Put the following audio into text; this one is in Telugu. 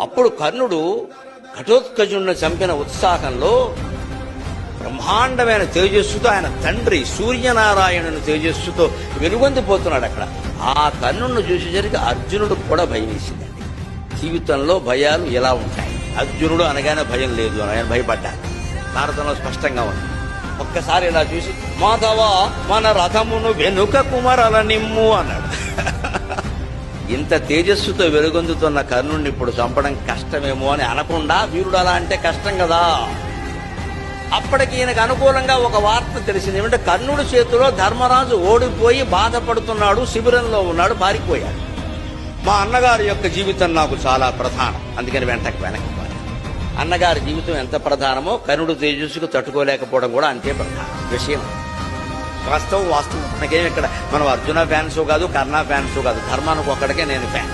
అప్పుడు కర్ణుడు ఘటోత్కచుడిని చంపిన ఉత్సాహంలో బ్రహ్మాండమైన తేజస్సుతో ఆయన తండ్రి సూర్యనారాయణుని తేజస్సుతో వెలుగొందిపోతున్నాడు అక్కడ. ఆ కర్ణుడిని చూసేసరికి అర్జునుడు కూడా భయం వేసిందండి. జీవితంలో భయాలు ఎలా ఉంటాయి? అర్జునుడు అనగానే భయం లేదు అని ఆయన భయపడ్డారు. భారతంలో స్పష్టంగా ఉంది. ఒక్కసారి ఇలా చూసి మాధవ మన రథమును వెనుక కుమరల నిమ్ము అన్నాడు. ఇంత తేజస్సుతో వెలుగొందుతున్న కర్ణుడిని ఇప్పుడు చంపడం కష్టమేమో అని అనకుండా వీరుడు అలా అంటే కష్టం కదా. అప్పటికి ఈయనకు అనుకూలంగా ఒక వార్త తెలిసింది. ఏమంటే కర్ణుడి చేతిలో ధర్మరాజు ఓడిపోయి బాధపడుతున్నాడు, శిబిరంలో ఉన్నాడు, పారిపోయాడు. మా అన్నగారి యొక్క జీవితం నాకు చాలా ప్రధానం, అందుకని వెనక్కి అన్నగారి జీవితం ఎంత ప్రధానమో కర్ణుడు తేజస్సుకు తట్టుకోలేకపోవడం కూడా అంతే ప్రధానం విషయం. వాస్తవం మనకేం ఇక్కడ మనం అర్జున ఫ్యాన్స్ కాదు, కర్ణ ఫ్యాన్స్ కాదు, ధర్మానికి ఒక్కడికే నేను ఫ్యాన్.